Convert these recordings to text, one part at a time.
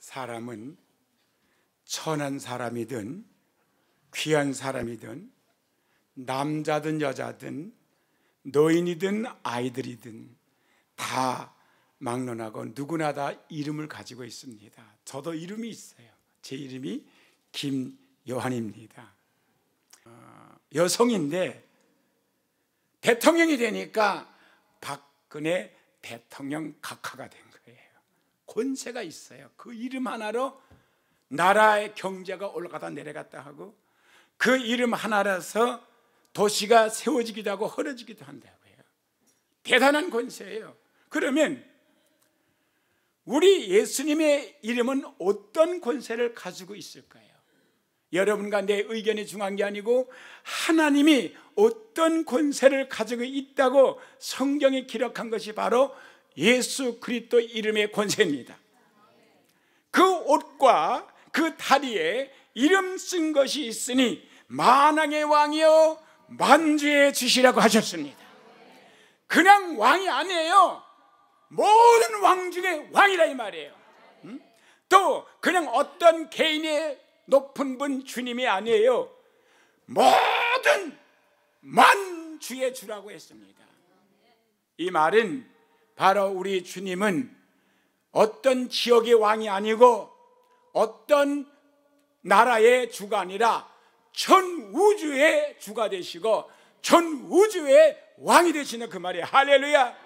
사람은 천한 사람이든 귀한 사람이든 남자든 여자든 노인이든 아이들이든 다 막론하고 누구나 다 이름을 가지고 있습니다. 저도 이름이 있어요. 제 이름이 김요한입니다. 여성인데 대통령이 되니까 박근혜 대통령 각하가 된 거예요. 권세가 있어요. 그 이름 하나로 나라의 경제가 올라가다 내려갔다 하고, 그 이름 하나라서 도시가 세워지기도 하고 헐어지기도 한다고요. 대단한 권세예요. 그러면 우리 예수님의 이름은 어떤 권세를 가지고 있을까요? 여러분과 내 의견이 중요한 게 아니고 하나님이 어떤 권세를 가지고 있다고 성경이 기록한 것이 바로 예수 그리스도 이름의 권세입니다. 그 옷과 그 다리에 이름 쓴 것이 있으니 만왕의 왕이여 만주의 주시라고 하셨습니다. 그냥 왕이 아니에요. 모든 왕 중에 왕이라 이 말이에요. 또 그냥 어떤 개인의 높은 분 주님이 아니에요. 모든 만주의 주라고 했습니다. 이 말은 바로 우리 주님은 어떤 지역의 왕이 아니고 어떤 나라의 주가 아니라 전 우주의 주가 되시고 전 우주의 왕이 되시는 그 말이에요. 할렐루야.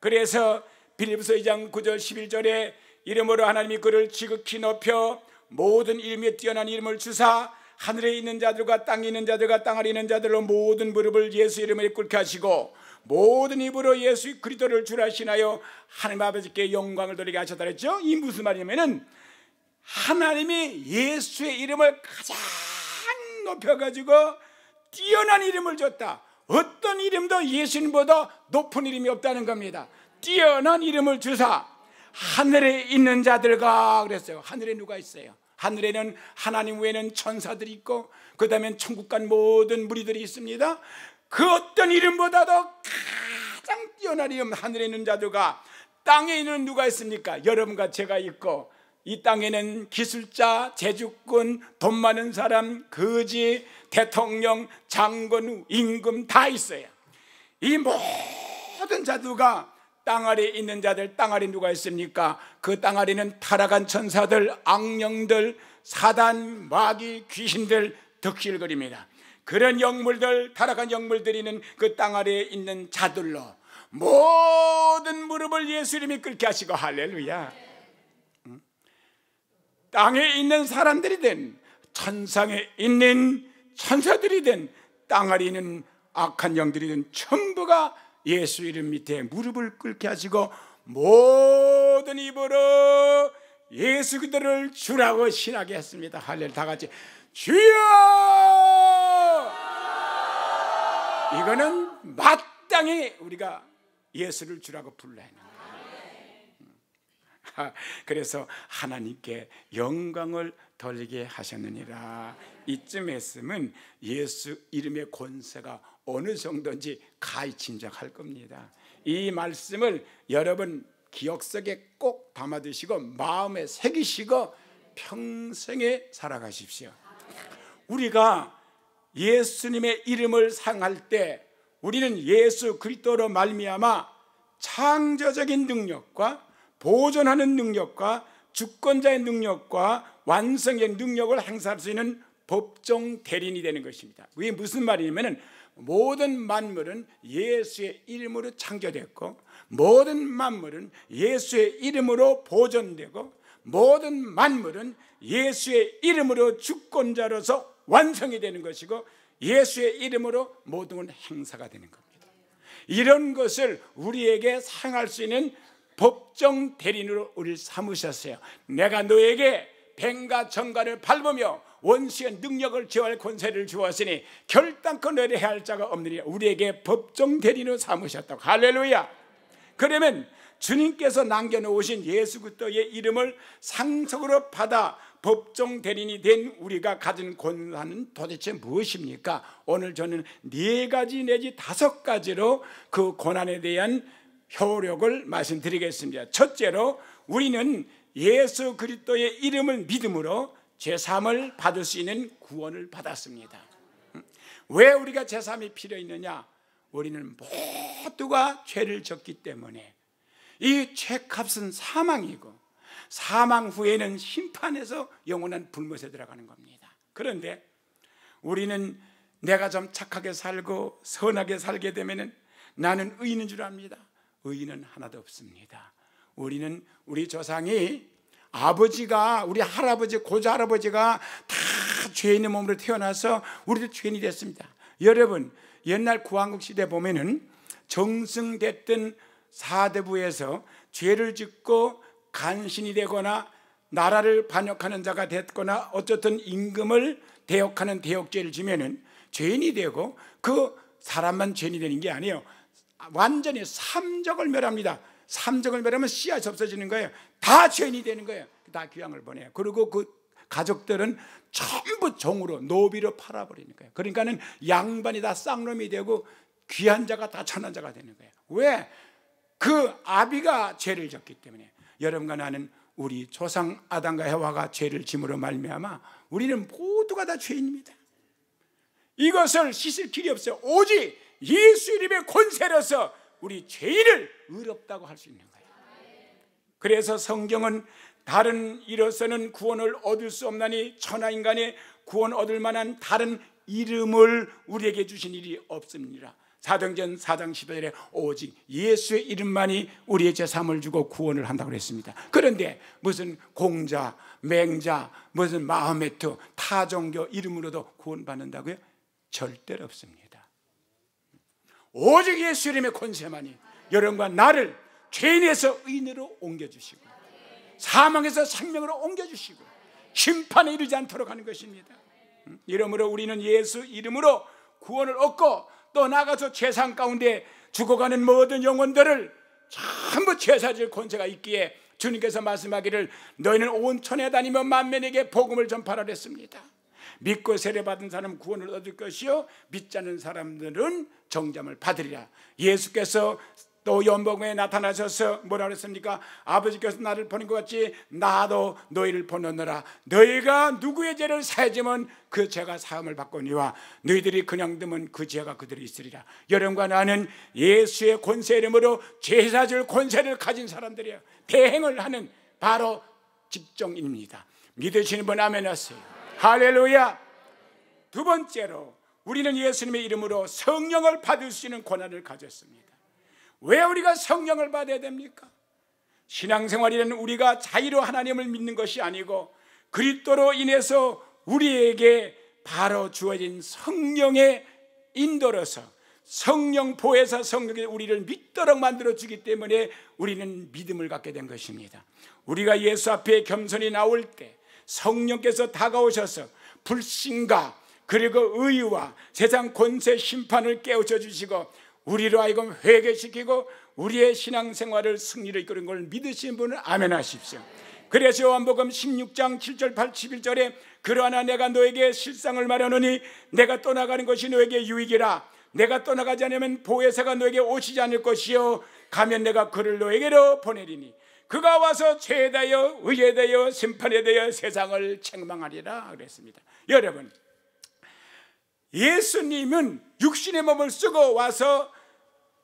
그래서 빌립보서 2장 9절 11절에 이름으로 하나님이 그를 지극히 높여 모든 이름에 뛰어난 이름을 주사 하늘에 있는 자들과 땅에 있는 자들과 땅 아래 있는 자들로 모든 무릎을 예수 이름에 꿇게 하시고 모든 입으로 예수 그리스도를 주라 하시나요 하나님 아버지께 영광을 돌리게 하셨다 그랬죠. 이 무슨 말이냐면은 하나님이 예수의 이름을 가장 높여가지고 뛰어난 이름을 줬다. 어떤 이름도 예수님보다 높은 이름이 없다는 겁니다. 뛰어난 이름을 주사 하늘에 있는 자들과 그랬어요. 하늘에 누가 있어요? 하늘에는 하나님 외에는 천사들이 있고 그 다음에 천국 간 모든 무리들이 있습니다. 그 어떤 이름보다도 가장 뛰어난 이름 하늘에 있는 자들과 땅에 있는 누가 있습니까? 여러분과 제가 있고 이 땅에는 기술자, 제주꾼, 돈 많은 사람, 거지, 대통령, 장군, 임금 다 있어요. 이 모든 자들과 땅 아래에 있는 자들, 땅 아래에 누가 있습니까? 그 땅 아래는 타락한 천사들, 악령들, 사단, 마귀, 귀신들 득실거립니다. 그런 영물들, 타락한 영물들이 있는 그 땅 아래에 있는 자들로 모든 무릎을 예수 이름이 꿇게 하시고 할렐루야. 땅에 있는 사람들이든 천상에 있는 천사들이든 땅 아래에 있는 악한 영들이든 전부가 예수 이름 밑에 무릎을 꿇게 하시고 모든 입으로 예수 그리스도를 주라고 신하게 했습니다. 할렐루야. 다 같이 주여! 이거는 마땅히 우리가 예수를 주라고 불러야 하는 거예요. 그래서 하나님께 영광을 돌리게 하셨느니라. 이쯤 했으면 예수 이름의 권세가 어느 정도인지 가이침작할 겁니다. 이 말씀을 여러분 기억 속에 꼭 담아두시고 마음에 새기시고 평생에 살아가십시오. 우리가 예수님의 이름을 사용할 때 우리는 예수 그리스도로 말미암아 창조적인 능력과 보존하는 능력과 주권자의 능력과 완성의 능력을 행사할 수 있는 법정 대리인이 되는 것입니다. 이게 무슨 말이냐면 모든 만물은 예수의 이름으로 창조됐고 모든 만물은 예수의 이름으로 보존되고 모든 만물은 예수의 이름으로 주권자로서 완성이 되는 것이고 예수의 이름으로 모든 건 행사가 되는 겁니다. 이런 것을 우리에게 사용할 수 있는 법정 대리인으로 우리를 삼으셨어요. 내가 너에게 뱀과 정갈을 밟으며 원수의 능력을 제어할 권세를 주었으니 결단코 너를 해할 자가 없느니라. 우리에게 법정 대리인으로 삼으셨다고. 할렐루야. 그러면 주님께서 남겨놓으신 예수 그리스도의 이름을 상속으로 받아 법정 대리인이 된 우리가 가진 권한은 도대체 무엇입니까? 오늘 저는 4가지 내지 5가지로 그 권한에 대한 효력을 말씀드리겠습니다. 첫째로 우리는 예수 그리스도의 이름을 믿음으로 죄사함을 받을 수 있는 구원을 받았습니다. 왜 우리가 죄사함이 필요 있느냐? 우리는 모두가 죄를 졌기 때문에 이 죄값은 사망이고 사망 후에는 심판에서 영원한 불못에 들어가는 겁니다. 그런데 우리는 내가 좀 착하게 살고 선하게 살게 되면 나는 의인인 줄 압니다. 의인은 하나도 없습니다. 우리는 우리 조상이 아버지가 우리 할아버지 고조 할아버지가 다 죄인의 몸으로 태어나서 우리도 죄인이 됐습니다. 여러분 옛날 구한국 시대 보면은 정승됐던 사대부에서 죄를 짓고 간신이 되거나 나라를 반역하는 자가 됐거나 어쨌든 임금을 대역하는 대역죄를 지면은 죄인이 되고 그 사람만 죄인이 되는 게 아니에요. 완전히 삼적을 멸합니다. 삼적을 멸하면 씨앗이 없어지는 거예요. 다 죄인이 되는 거예요. 다 귀양을 보내요. 그리고 그 가족들은 전부 종으로 노비로 팔아버리는 거예요. 그러니까는 양반이 다 쌍놈이 되고 귀한 자가 다 천한 자가 되는 거예요. 왜? 그 아비가 죄를 졌기 때문에. 여러분과 나는 우리 조상 아담과 해와가 죄를 짐으로 말미암아 우리는 모두가 다 죄인입니다. 이것을 씻을 길이 없어요. 오직 예수 이름의 권세로서 우리 죄인을 의롭다고 할 수 있는 거예요. 그래서 성경은 다른 이로서는 구원을 얻을 수 없나니 천하인간의 구원 얻을 만한 다른 이름을 우리에게 주신 일이 없습니다. 사도행전 4장 15절에 오직 예수의 이름만이 우리의 죄사함을 주고 구원을 한다고 그랬습니다. 그런데 무슨 공자, 맹자, 무슨 마호메트, 타종교 이름으로도 구원받는다고요? 절대로 없습니다. 오직 예수 이름의 권세만이 여러분과 나를 죄인에서 의인으로 옮겨주시고 사망에서 생명으로 옮겨주시고 심판에 이르지 않도록 하는 것입니다. 이러므로 우리는 예수 이름으로 구원을 얻고 또 나가서 죄상 가운데 죽어가는 모든 영혼들을 전부 죄사질 권세가 있기에 주님께서 말씀하기를 너희는 온 천에 다니며 만민에게 복음을 전파하라 했습니다. 믿고 세례받은 사람은 구원을 얻을 것이요 믿지 않는 사람들은 정잠을 받으리라. 예수께서 또 연복음에 나타나셔서 뭐라 그랬습니까? 아버지께서 나를 보낸 것 같이 나도 너희를 보내노라. 너희가 누구의 죄를 사하지면 그 죄가 사함을 받거니와 너희들이 그냥 두면 그 죄가 그들이 있으리라. 여러분과 나는 예수의 권세 이름으로 죄 사줄 권세를 가진 사람들이에요. 대행을 하는 바로 직종인입니다. 믿으시는 분 아멘 하세요. 할렐루야. 두 번째로 우리는 예수님의 이름으로 성령을 받을 수 있는 권한을 가졌습니다. 왜 우리가 성령을 받아야 됩니까? 신앙생활이란 우리가 자의로 하나님을 믿는 것이 아니고 그리스도로 인해서 우리에게 바로 주어진 성령의 인도로서 성령 보혜사 성령이 우리를 믿도록 만들어주기 때문에 우리는 믿음을 갖게 된 것입니다. 우리가 예수 앞에 겸손히 나올 때 성령께서 다가오셔서 불신과 그리고 의와 세상 권세 심판을 깨우쳐 주시고 우리로 하여금 회개시키고 우리의 신앙생활을 승리로 이끄는 걸 믿으시는 분은 아멘 하십시오. 그래서 요한복음 16장 7절 8, 11절에 그러나 내가 너에게 실상을 말하노니 내가 떠나가는 것이 너에게 유익이라. 내가 떠나가지 않으면 보혜사가 너에게 오시지 않을 것이요 가면 내가 그를 너에게로 보내리니 그가 와서 죄에 대하여 의에 대하여 심판에 대하여 세상을 책망하리라 그랬습니다. 여러분 예수님은 육신의 몸을 쓰고 와서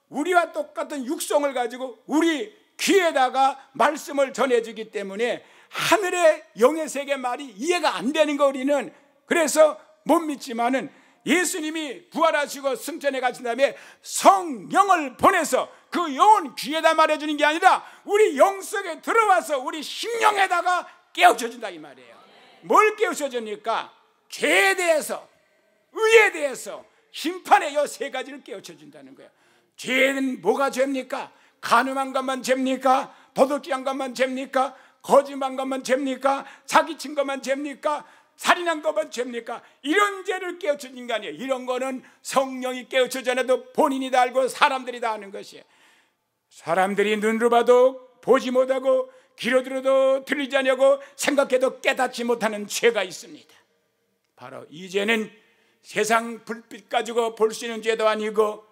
우리와 똑같은 육성을 가지고 우리 귀에다가 말씀을 전해주기 때문에 하늘의 영의 세계 말이 이해가 안 되는 거 우리는. 그래서 못 믿지만은 예수님이 부활하시고 승천해 가신 다음에 성령을 보내서 그 영혼 귀에다 말해주는 게 아니라 우리 영 속에 들어와서 우리 심령에다가 깨우쳐준다 이 말이에요. 뭘 깨우쳐줍니까? 죄에 대해서 의에 대해서 심판의 이 세 가지를 깨우쳐준다는 거예요. 죄는 뭐가 죄입니까? 간음한 것만 죄입니까? 도둑질한 것만 죄입니까? 거짓말한 것만 죄입니까? 사기친 것만 죄입니까? 살인한 것만 죄입니까? 이런 죄를 깨우쳐준 인간이에요. 이런 거는 성령이 깨우쳐주지 않아도 본인이 다 알고 사람들이 다 아는 것이에요. 사람들이 눈으로 봐도 보지 못하고 귀로 들어도 들리지 않냐고 생각해도 깨닫지 못하는 죄가 있습니다. 바로 이 죄는 세상 불빛 가지고 볼 수 있는 죄도 아니고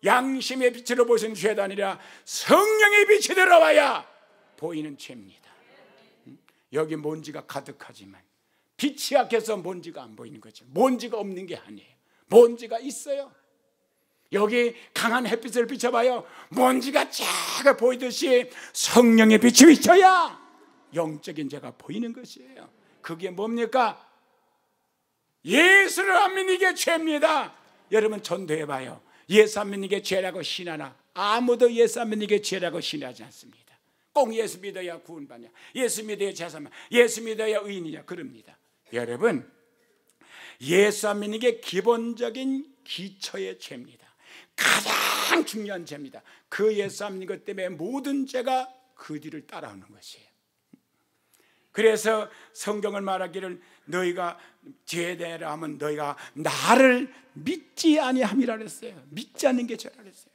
양심의 빛으로 보시는 죄도 아니라 성령의 빛이 들어와야 보이는 죄입니다. 여기 먼지가 가득하지만 빛이 약해서 먼지가 안 보이는 거죠. 먼지가 없는 게 아니에요. 먼지가 있어요. 여기 강한 햇빛을 비춰봐요. 먼지가 작아 보이듯이 성령의 빛이 비쳐야 영적인 죄가 보이는 것이에요. 그게 뭡니까? 예수를 안 믿는 게 죄입니다. 여러분 전도해봐요. 예수 안 믿는 게 죄라고 신하나? 아무도 예수 안 믿는 게 죄라고 신하지 않습니다. 꼭 예수 믿어야 구원받냐, 예수 믿어야 제사만, 예수 믿어야 의인이냐 그럽니다. 여러분, 예수 안 믿는 게 기본적인 기초의 죄입니다. 가장 중요한 죄입니다. 그 예수 안 믿는 것 때문에 모든 죄가 그 뒤를 따라오는 것이에요. 그래서 성경을 말하기를 너희가 죄되라 하면 너희가 나를 믿지 아니함이라 그랬어요. 믿지 않는 게 죄라 그랬어요.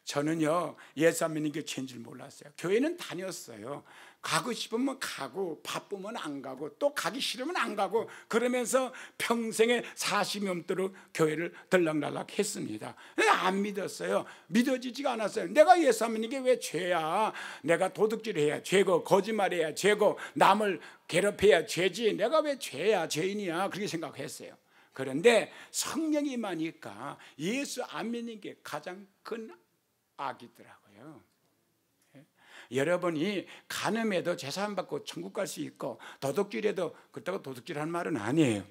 저는요, 예수 안 믿는 게 죄인 줄 몰랐어요. 교회는 다녔어요. 가고 싶으면 가고 바쁘면 안 가고 또 가기 싫으면 안 가고 그러면서 평생에 40이 넘도록 교회를 들락날락 했습니다. 안 믿었어요. 믿어지지가 않았어요. 내가 예수 안 믿는 게 왜 죄야? 내가 도둑질해야 죄고, 거짓말해야 죄고, 남을 괴롭혀야 죄지, 내가 왜 죄야, 죄인이야, 그렇게 생각했어요. 그런데 성령이 임하니까 예수 안 믿는 게 가장 큰 악이더라고요. 여러분이 간음해도 제사함 받고 천국 갈 수 있고, 도둑질해도, 그렇다고 도둑질하는 말은 아니에요.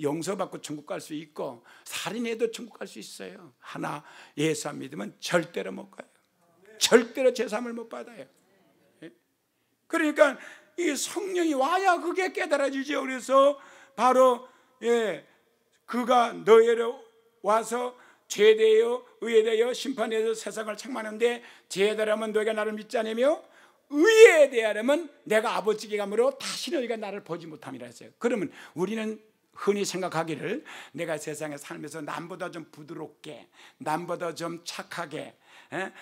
용서받고 천국 갈 수 있고, 살인해도 천국 갈 수 있어요. 하나, 예수 안 믿으면 절대로 못 가요. 절대로 제사함을 못 받아요. 그러니까 이 성령이 와야 그게 깨달아지죠. 그래서 바로 그가 너희로 와서 죄되어 의에 심판해서 세상을 책망하는데, 죄에 대하면 너희가 나를 믿지 않으며 의에 대하면 내가 아버지께 가므로 다시 너희가 나를 보지 못함이라 했어요. 그러면 우리는 흔히 생각하기를 내가 세상에 살면서 남보다 좀 부드럽게, 남보다 좀 착하게,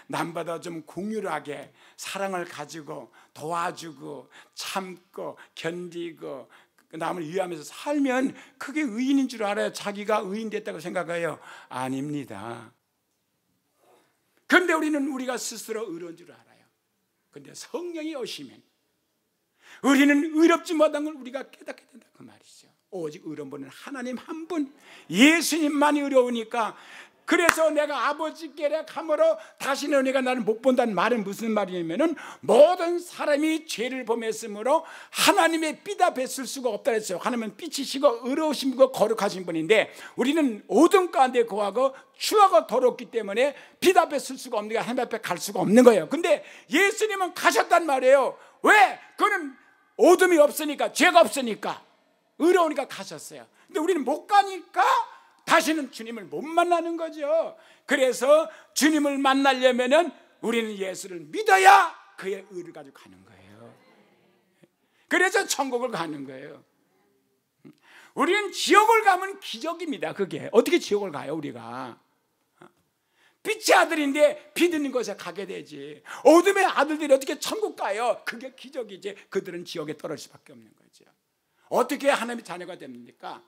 남보다 좀 긍휼하게 사랑을 가지고 도와주고 참고 견디고 남을 위하면서 살면 그게 의인인 줄 알아요. 자기가 의인 됐다고 생각해요. 아닙니다. 그런데 우리는 우리가 스스로 의로운 줄 알아요. 그런데 성령이 오시면 우리는 의롭지 못한 걸 우리가 깨닫게 된다 그 말이죠. 오직 의로운 분은 하나님 한 분, 예수님만이 의로우니까. 그래서 내가 아버지께 가므로 다시는 내가 나를 못 본다는 말은 무슨 말이냐면은, 모든 사람이 죄를 범했으므로 하나님의 빛 앞에 쓸 수가 없다 그랬어요. 하나님은 빛이시고 의로우신 분이고 거룩하신 분인데, 우리는 어둠 가운데 거하고 추하고 더럽기 때문에 빛 앞에 쓸 수가 없는 거예요. 하나님 앞에 갈 수가 없는 거예요. 근데 예수님은 가셨단 말이에요. 왜? 그는 어둠이 없으니까, 죄가 없으니까, 의로우니까 가셨어요. 근데 우리는 못 가니까 다시는 주님을 못 만나는 거죠. 그래서 주님을 만나려면은 우리는 예수를 믿어야 그의 의를 가지고 가는 거예요. 그래서 천국을 가는 거예요. 우리는 지옥을 가면 기적입니다. 그게 어떻게 지옥을 가요? 우리가 빛의 아들인데 빛 있는 곳에 가게 되지. 어둠의 아들들이 어떻게 천국 가요? 그게 기적이지. 그들은 지옥에 떨어질 수밖에 없는 거죠. 어떻게 하나님의 자녀가 됩니까?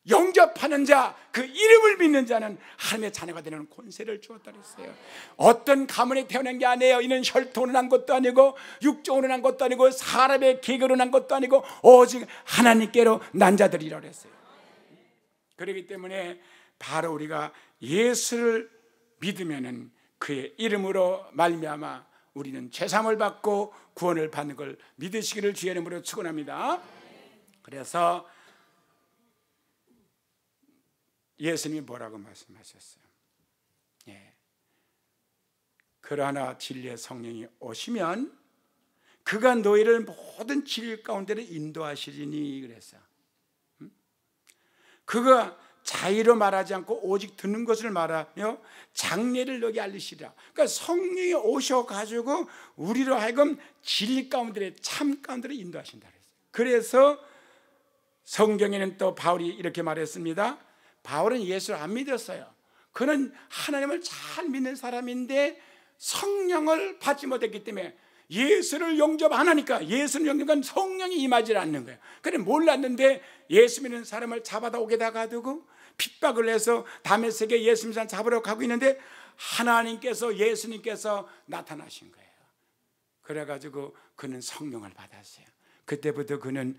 영접하는 자, 그 이름을 믿는 자는 하나님의 자녀가 되는 권세를 주었다 그랬어요. 어떤 가문에 태어난 게 아니에요. 이는 혈통으로 난 것도 아니고 육종으로 난 것도 아니고 사람의 계획으로 난 것도 아니고 오직 하나님께로 난 자들이라고 그랬어요. 그렇기 때문에 바로 우리가 예수를 믿으면은 그의 이름으로 말미암아 우리는 죄사함을 받고 구원을 받는 걸 믿으시기를 주의 이름으로 축원합니다. 그래서 예수님이 뭐라고 말씀하셨어요? 그러나 진리의 성령이 오시면 그가 너희를 모든 진리 가운데로 인도하시리니 그랬어요. 그가 자의로 말하지 않고 오직 듣는 것을 말하며 장래를 너희에게 알리시리라. 그러니까 성령이 오셔가지고 우리로 하여금 진리 가운데로, 참 가운데로 인도하신다 그랬어요. 그래서 성경에는 또 바울이 이렇게 말했습니다. 바울은 예수를 안 믿었어요. 그는 하나님을 잘 믿는 사람인데 성령을 받지 못했기 때문에 예수를 영접 안 하니까, 예수를 영접한 성령이 임하지 않는 거예요. 그래 몰랐는데 예수 믿는 사람을 잡아다 오게다 가두고 핍박을 해서 다메섹에 예수 믿는 사람 잡으러 가고 있는데 하나님께서, 예수님께서 나타나신 거예요. 그래가지고 그는 성령을 받았어요. 그때부터 그는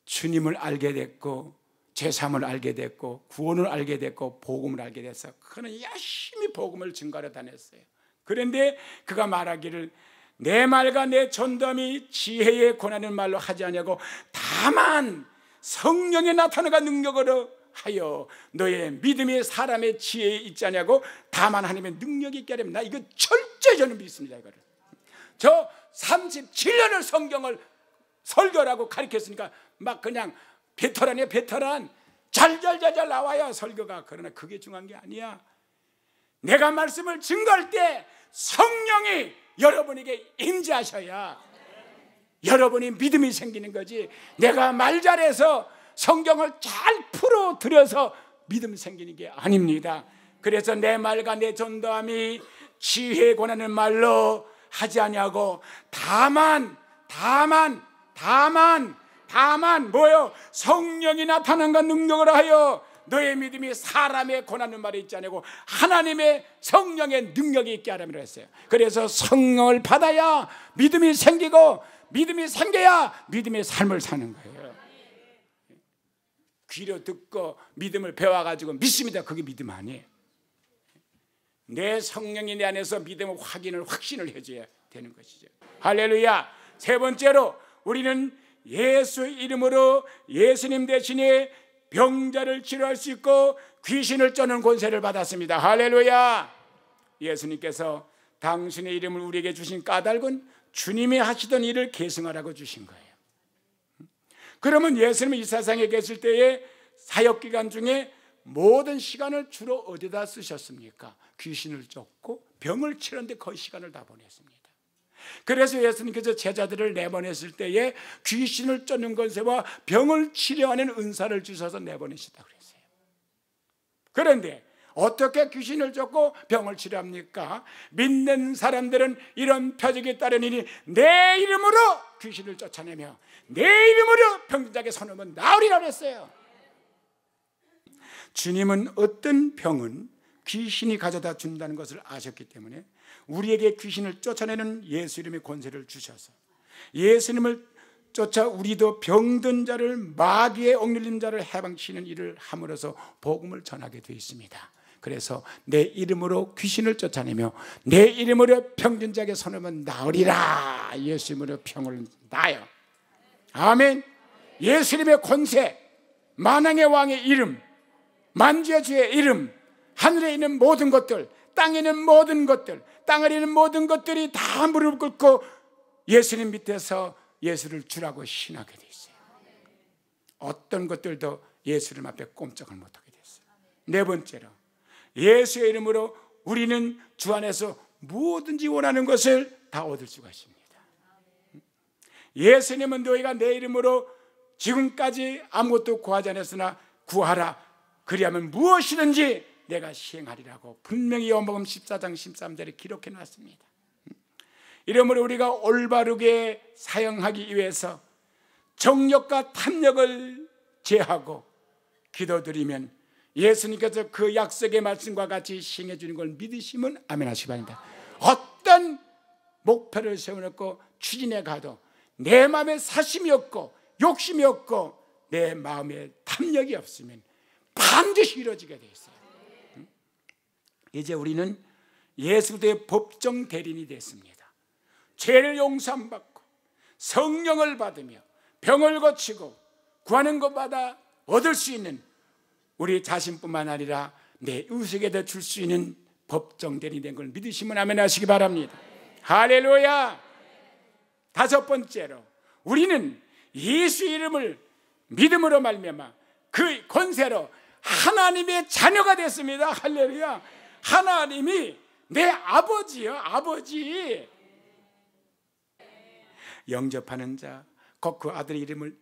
주님을 알게 됐고 죄사함을 알게 됐고 구원을 알게 됐고 복음을 알게 돼서 그는 열심히 복음을 증거하러 다녔어요. 그런데 그가 말하기를 내 말과 내 전도함이 지혜에 권하는 말로 하지 아니하고 다만 성령의 나타나가 능력으로 하여 너의 믿음이 사람의 지혜에 있지 않냐고 다만 하나님의 능력이 있게 하려면 나 이거 철저히 저는 믿습니다. 이거를 저 37년을 성경을 설교라고 가르쳤으니까 막 그냥 베테랑이에요. 베테랑 잘잘잘잘 나와요 설교가. 그러나 그게 중요한 게 아니야. 내가 말씀을 증거할 때 성령이 여러분에게 임재하셔야 여러분이 믿음이 생기는 거지. 내가 말 잘해서 성경을 잘 풀어드려서 믿음 생기는 게 아닙니다. 그래서 내 말과 내 전도함이 지혜에 권하는 말로 하지 아니하고 다만 뭐요? 성령이 나타난과 능력을 하여 너의 믿음이 사람의 권하는 말이 있지 않고 하나님의 성령의 능력이 있게 하라고 했어요. 그래서 성령을 받아야 믿음이 생기고 믿음이 생겨야 믿음의 삶을 사는 거예요. 귀로 듣고 믿음을 배워가지고 믿습니다. 그게 믿음 아니에요. 내 성령이 내 안에서 믿음의 확신을 해줘야 되는 것이죠. 할렐루야. 세 번째로 우리는 예수의 이름으로 예수님 대신에 병자를 치료할 수 있고 귀신을 쫓는 권세를 받았습니다. 할렐루야. 예수님께서 당신의 이름을 우리에게 주신 까닭은 주님이 하시던 일을 계승하라고 주신 거예요. 그러면 예수님이 이 세상에 계실 때의 사역기간 중에 모든 시간을 주로 어디다 쓰셨습니까? 귀신을 쫓고 병을 치는데 거의 시간을 다 보냈습니다. 그래서 예수님께서 제자들을 내보냈을 때에 귀신을 쫓는 권세와 병을 치료하는 은사를 주셔서 내보내셨다고 그랬어요. 그런데 어떻게 귀신을 쫓고 병을 치료합니까? 믿는 사람들은 이런 표적이 따르니 내 이름으로 귀신을 쫓아내며 내 이름으로 병자에게 손으면 나으리라 그랬어요. 주님은 어떤 병은 귀신이 가져다 준다는 것을 아셨기 때문에 우리에게 귀신을 쫓아내는 예수 이름의 권세를 주셔서 예수님을 쫓아 우리도 병든 자를 마귀의 억눌린 자를 해방시키는 일을 함으로써 복음을 전하게 되어 있습니다. 그래서 내 이름으로 귀신을 쫓아내며 내 이름으로 병든 자에게 손으면 나으리라. 예수 이름으로 병을 나요. 아멘. 예수님의 권세, 만왕의 왕의 이름, 만주의 주의 이름, 하늘에 있는 모든 것들, 땅에 있는 모든 것들, 땅에 있는 모든 것들이 다 무릎 꿇고 예수님 밑에서 예수를 주라고 신하게 돼 있어요. 어떤 것들도 예수님 앞에 꼼짝을 못하게 됐어요. 네 번째로 예수의 이름으로 우리는 주 안에서 무엇든지 원하는 것을 다 얻을 수가 있습니다. 예수님은 너희가 내 이름으로 지금까지 아무것도 구하지 않았으나 구하라. 그리하면 무엇이든지 내가 시행하리라고 분명히 요한복음 14장 13절에 기록해 놨습니다. 이러므로 우리가 올바르게 사용하기 위해서 정욕과 탐욕을 제하고 기도드리면 예수님께서 그 약속의 말씀과 같이 시행해 주는 걸 믿으시면 아멘 하시기 바랍니다. 어떤 목표를 세워놓고 추진해 가도 내 마음에 사심이 없고 욕심이 없고 내 마음에 탐욕이 없으면 반드시 이루어지게 되어 있어요. 이제 우리는 예수 그리스도의 법정 대리인이 됐습니다. 죄를 용서받고 성령을 받으며 병을 고치고 구하는 것마다 얻을 수 있는 우리 자신뿐만 아니라 내 이웃에게도 줄 수 있는 법정 대리인이 된 걸 믿으시면 아멘 하시기 바랍니다. 할렐루야. 다섯 번째로 우리는 예수 이름을 믿음으로 말미암아 그 권세로 하나님의 자녀가 됐습니다. 할렐루야. 하나님이 내 아버지요, 아버지. 영접하는 자, 곧 그 아들의 이름을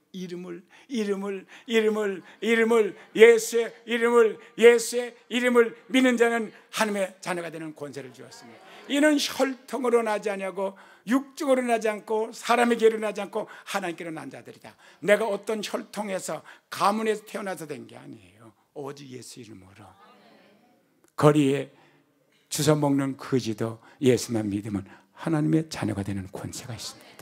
예수의 이름을 믿는 자는 하나님의 자녀가 되는 권세를 주었습니다. 이는 혈통으로 나지 아니하고 육적으로 나지 않고 사람에게로 나지 않고 하나님께로 난 자들이다. 내가 어떤 혈통에서 가문에서 태어나서 된 게 아니에요. 오직 예수 이름으로. 거리에 주워 먹는 거지도 예수만 믿으면 하나님의 자녀가 되는 권세가 있습니다.